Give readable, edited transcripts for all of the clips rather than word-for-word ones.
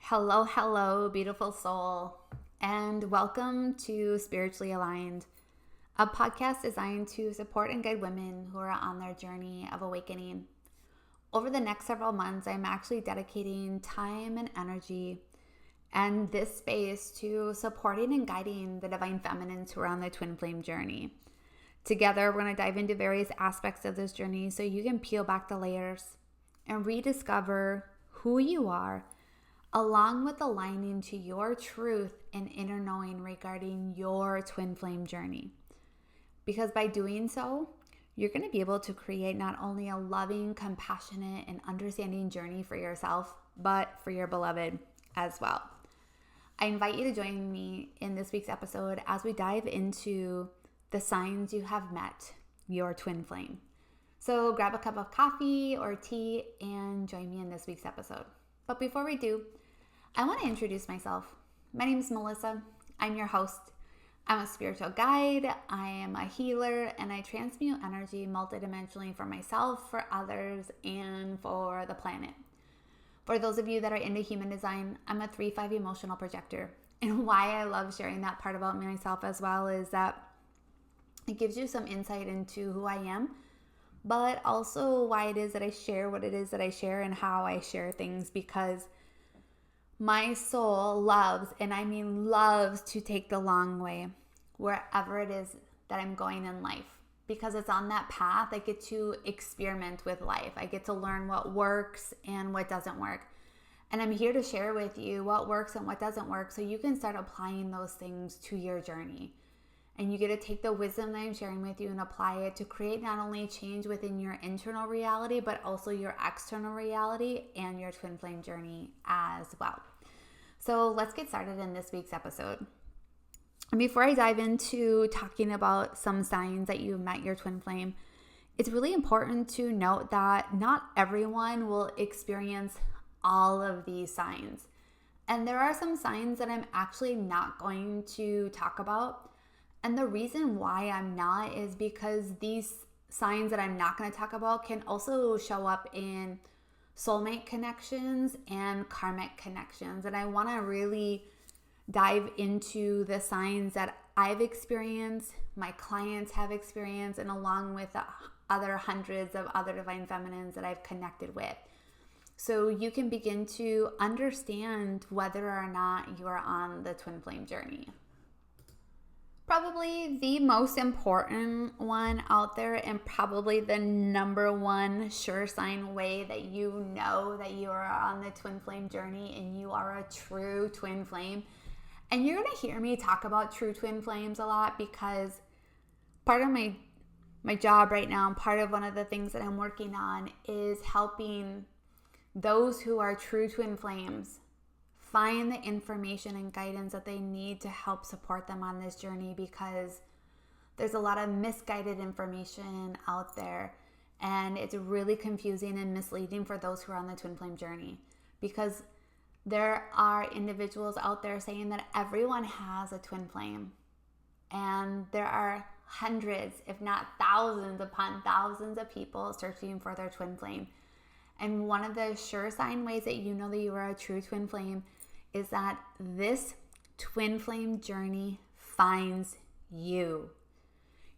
Hello, hello, beautiful soul, and welcome to Spiritually Aligned, a podcast designed to support and guide women who are on their journey of awakening. Over the next several months, I'm actually dedicating time and energy and this space to supporting and guiding the divine feminines who are on the twin flame journey. Together, we're going to dive into various aspects of this journey so you can peel back the layers and rediscover who you are, along with aligning to your truth and inner knowing regarding your twin flame journey. Because by doing so, you're going to be able to create not only a loving, compassionate, and understanding journey for yourself, but for your beloved as well. I invite you to join me in this week's episode as we dive into the signs you have met your twin flame. So grab a cup of coffee or tea and join me in this week's episode. But before we do, I want to introduce myself. My name is Melissa. I'm your host. I'm a spiritual guide. I am a healer, and I transmute energy multidimensionally for myself, for others, and for the planet. For those of you that are into human design, I'm a 3/5 emotional projector. And why I love sharing that part about myself as well is that it gives you some insight into who I am, but also why it is that I share what it is that I share and how I share things, because my soul loves, and I mean loves, to take the long way wherever it is that I'm going in life, because it's on that path I get to experiment with life. I get to learn what works and what doesn't work. And I'm here to share with you what works and what doesn't work so you can start applying those things to your journey. And you get to take the wisdom that I'm sharing with you and apply it to create not only change within your internal reality, but also your external reality and your twin flame journey as well. So let's get started in this week's episode. And before I dive into talking about some signs that you've met your twin flame, it's really important to note that not everyone will experience all of these signs. And there are some signs that I'm actually not going to talk about. And the reason why I'm not is because these signs that I'm not going to talk about can also show up in soulmate connections and karmic connections. And I want to really dive into the signs that I've experienced, my clients have experienced, and along with the other hundreds of other divine feminines that I've connected with. So you can begin to understand whether or not you are on the twin flame journey. Probably the most important one out there, and probably the number one sure sign way that you know that you are on the twin flame journey and you are a true twin flame. And you're going to hear me talk about true twin flames a lot, because part of my job right now, and part of one of the things that I'm working on, is helping those who are true twin flames find the information and guidance that they need to help support them on this journey, because there's a lot of misguided information out there, and it's really confusing and misleading for those who are on the twin flame journey, because there are individuals out there saying that everyone has a twin flame, and there are hundreds, if not thousands upon thousands of people searching for their twin flame. And one of the sure sign ways that you know that you are a true twin flame is that this twin flame journey finds you.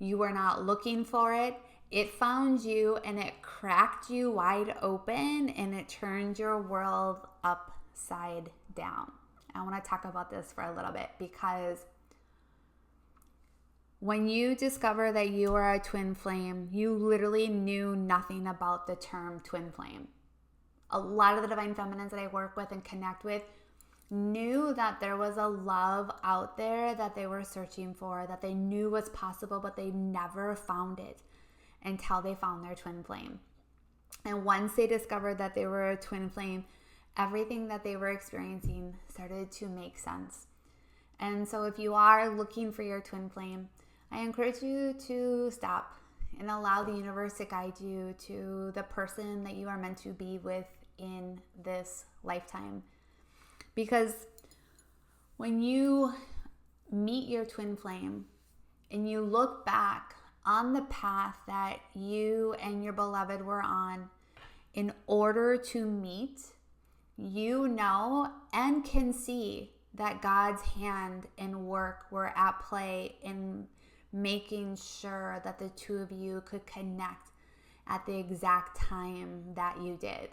You are not looking for it. It found you, and it cracked you wide open, and it turned your world upside down. I want to talk about this for a little bit, because when you discover that you are a twin flame, you literally knew nothing about the term twin flame. A lot of the divine feminines that I work with and connect with knew that there was a love out there that they were searching for, that they knew was possible, but they never found it until they found their twin flame. And once they discovered that they were a twin flame, everything that they were experiencing started to make sense. And so if you are looking for your twin flame, I encourage you to stop and allow the universe to guide you to the person that you are meant to be with in this lifetime. Because when you meet your twin flame and you look back on the path that you and your beloved were on in order to meet, you know and can see that God's hand and work were at play in making sure that the two of you could connect at the exact time that you did.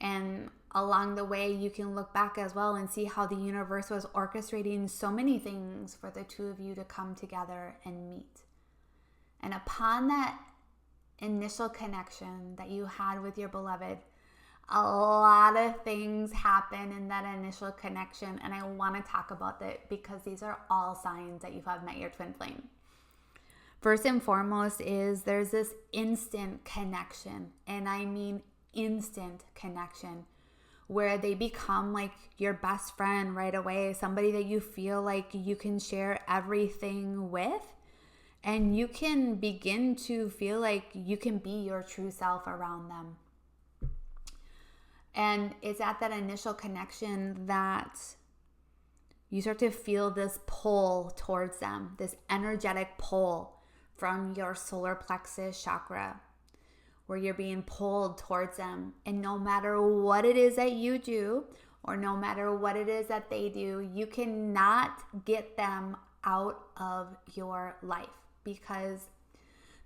And along the way, you can look back as well and see how the universe was orchestrating so many things for the two of you to come together and meet. And upon that initial connection that you had with your beloved, a lot of things happen in that initial connection, and I want to talk about that because these are all signs that you have met your twin flame. First and foremost is there's this instant connection, and I mean instant connection, where they become like your best friend right away, somebody that you feel like you can share everything with, and you can begin to feel like you can be your true self around them. And it's at that initial connection that you start to feel this pull towards them, this energetic pull from your solar plexus chakra, where you're being pulled towards them. And no matter what it is that you do, or no matter what it is that they do, you cannot get them out of your life, because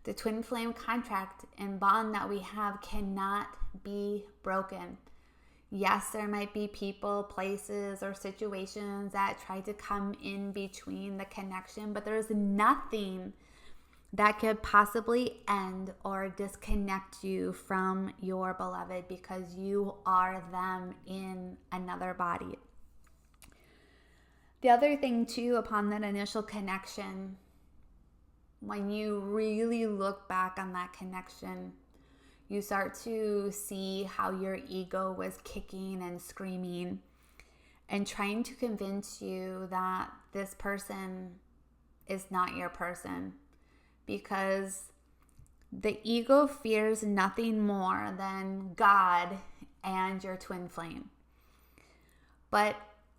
the twin flame contract and bond that we have cannot be broken. Yes, there might be people, places, or situations that try to come in between the connection, but there's nothing that could possibly end or disconnect you from your beloved, because you are them in another body. The other thing too, upon that initial connection, when you really look back on that connection, you start to see how your ego was kicking and screaming and trying to convince you that this person is not your person, because the ego fears nothing more than God and your twin flame. But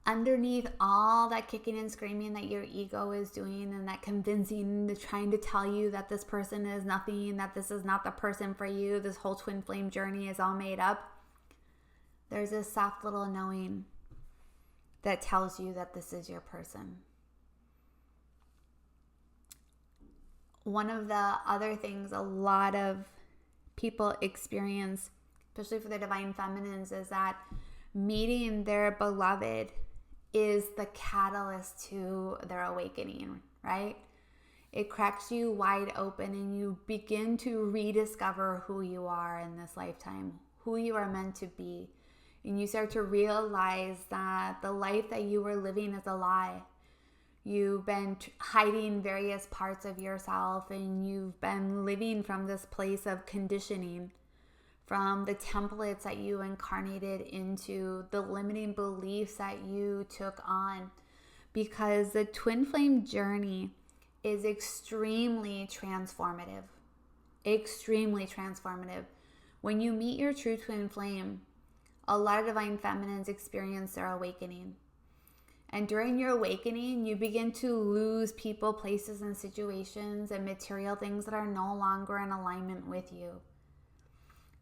underneath all that kicking and screaming that your ego is doing, and that convincing, trying to tell you that this person is nothing, that this is not the person for you, this whole twin flame journey is all made up, there's this soft little knowing that tells you that this is your person. One of the other things a lot of people experience, especially for the divine feminines, is that meeting their beloved is the catalyst to their awakening, right? It cracks you wide open and you begin to rediscover who you are in this lifetime, who you are meant to be. And you start to realize that the life that you were living is a lie. You've been hiding various parts of yourself, and you've been living from this place of conditioning, from the templates that you incarnated into, the limiting beliefs that you took on. Because the twin flame journey is extremely transformative. Extremely transformative. When you meet your true twin flame, a lot of divine feminines experience their awakening. And during your awakening, you begin to lose people, places, and situations and material things that are no longer in alignment with you.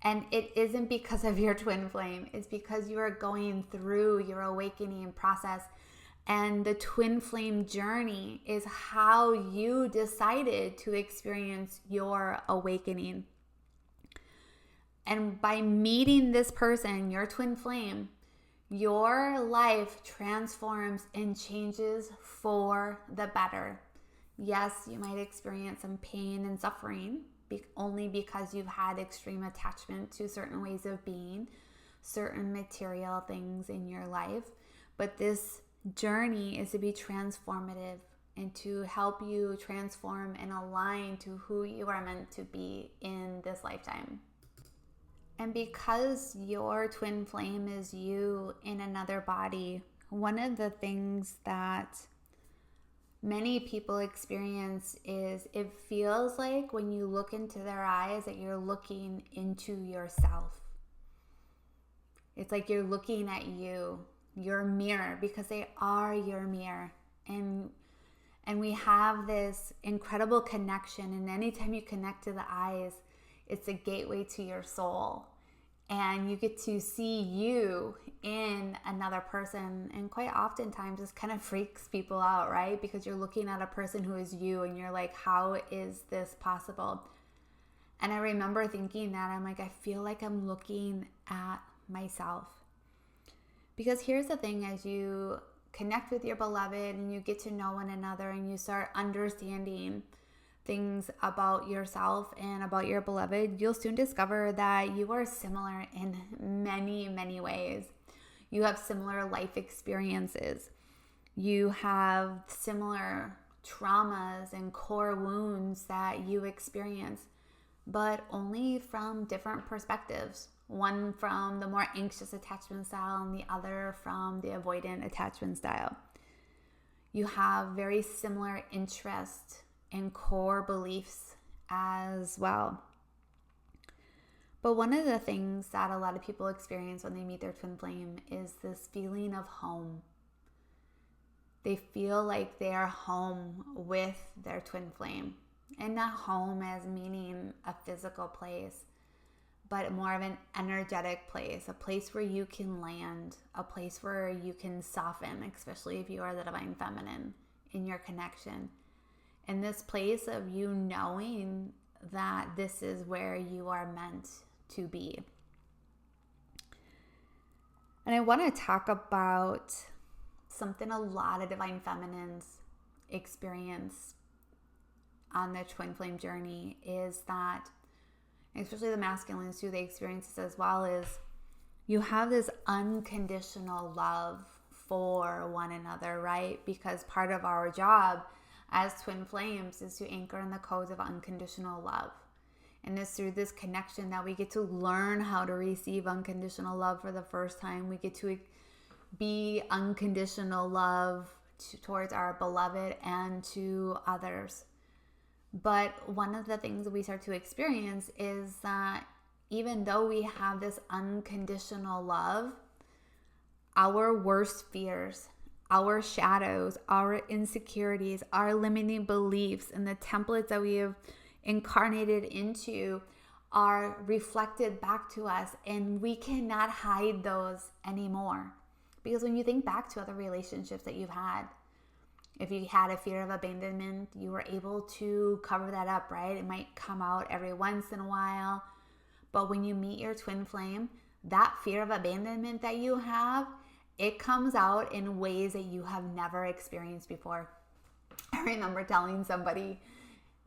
And it isn't because of your twin flame. It's because you are going through your awakening process. And the twin flame journey is how you decided to experience your awakening. And by meeting this person, your twin flame, your life transforms and changes for the better. Yes, you might experience some pain and suffering only because you've had extreme attachment to certain ways of being, certain material things in your life. But this journey is to be transformative and to help you transform and align to who you are meant to be in this lifetime. And because your twin flame is you in another body, one of the things that many people experience is it feels like when you look into their eyes that you're looking into yourself. It's like you're looking at you, your mirror, because they are your mirror. And we have this incredible connection. And anytime you connect to the eyes, it's a gateway to your soul. and you get to see you in another person. And quite oftentimes this kind of freaks people out, right? Because you're looking at a person who is you and you're like, how is this possible? And I remember thinking that, I'm like, I feel like I'm looking at myself. Because here's the thing, as you connect with your beloved and you get to know one another and you start understanding things about yourself and about your beloved, you'll soon discover that you are similar in many, many ways. You have similar life experiences. You have similar traumas and core wounds that you experience, but only from different perspectives. One from the more anxious attachment style and the other from the avoidant attachment style. You have very similar interests and core beliefs as well. But one of the things that a lot of people experience when they meet their twin flame is this feeling of home. They feel like they are home with their twin flame. And not home as meaning a physical place, but more of an energetic place, a place where you can land, a place where you can soften, especially if you are the divine feminine in your connection. And this place of you knowing that this is where you are meant to be. And I want to talk about something a lot of divine feminines experience on their twin flame journey, is that, especially the masculines too, they experience this as well, is you have this unconditional love for one another, right? Because part of our job as twin flames is to anchor in the codes of unconditional love. And it's through this connection that we get to learn how to receive unconditional love for the first time. We get to be unconditional love towards our beloved and to others. But one of the things that we start to experience is that even though we have this unconditional love, our worst fears, our shadows, our insecurities, our limiting beliefs, and the templates that we have incarnated into are reflected back to us, and we cannot hide those anymore. Because when you think back to other relationships that you've had, if you had a fear of abandonment, you were able to cover that up, right? It might come out every once in a while, but when you meet your twin flame, that fear of abandonment that you have, it comes out in ways that you have never experienced before. I remember telling somebody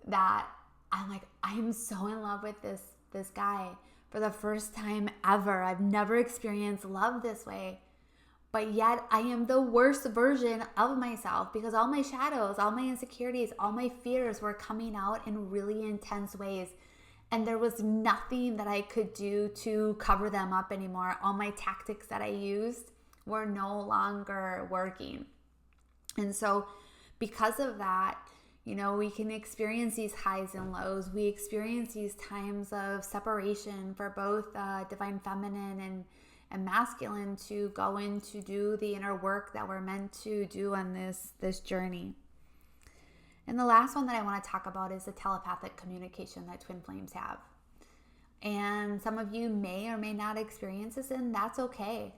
that I'm like, I'm so in love with this guy for the first time ever. I've never experienced love this way. But yet I am the worst version of myself because all my shadows, all my insecurities, all my fears were coming out in really intense ways. And there was nothing that I could do to cover them up anymore. All my tactics that I used were no longer working. And so because of that, we can experience these highs and lows. We experience these times of separation for both divine feminine and masculine to go in to do the inner work that we're meant to do on this journey. And the last one that I want to talk about is the telepathic communication that twin flames have. And some of you may or may not experience this, and that's okay.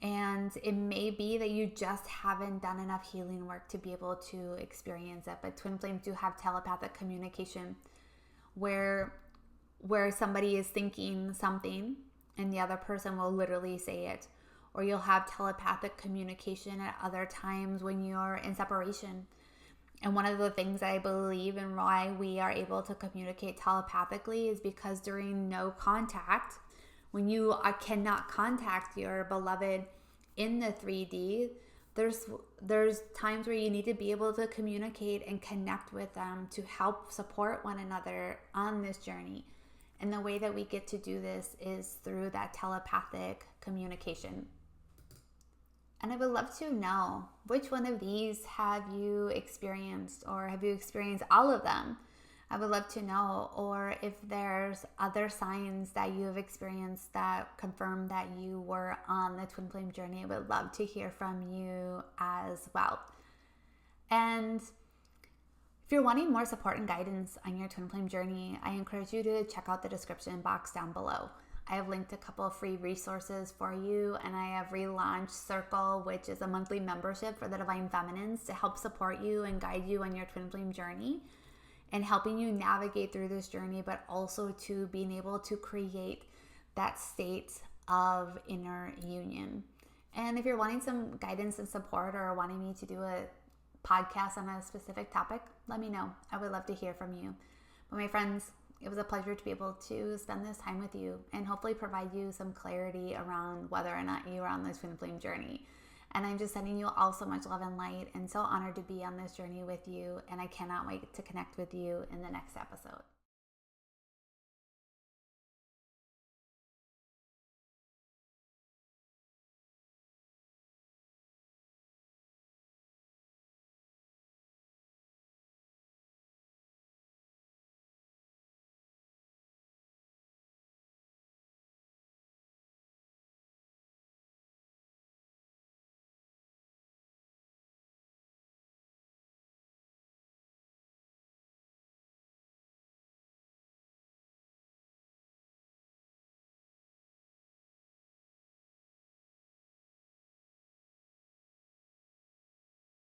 And it may be that you just haven't done enough healing work to be able to experience it. But twin flames do have telepathic communication where somebody is thinking something and the other person will literally say it. Or you'll have telepathic communication at other times when you're in separation. And one of the things I believe and why we are able to communicate telepathically is because during no contact, when you cannot contact your beloved in the 3D, there's times where you need to be able to communicate and connect with them to help support one another on this journey. And the way that we get to do this is through that telepathic communication. And I would love to know, which one of these have you experienced, or have you experienced all of them? I would love to know. Or if there's other signs that you have experienced that confirm that you were on the twin flame journey, I would love to hear from you as well. And if you're wanting more support and guidance on your twin flame journey, I encourage you to check out the description box down below. I have linked a couple of free resources for you, and I have relaunched Circle, which is a monthly membership for the Divine Feminines to help support you and guide you on your twin flame journey and helping you navigate through this journey, but also to being able to create that state of inner union. And if you're wanting some guidance and support or wanting me to do a podcast on a specific topic, let me know. I would love to hear from you. But my friends, it was a pleasure to be able to spend this time with you and hopefully provide you some clarity around whether or not you are on this twin flame journey. And I'm just sending you all so much love and light, and so honored to be on this journey with you. And I cannot wait to connect with you in the next episode.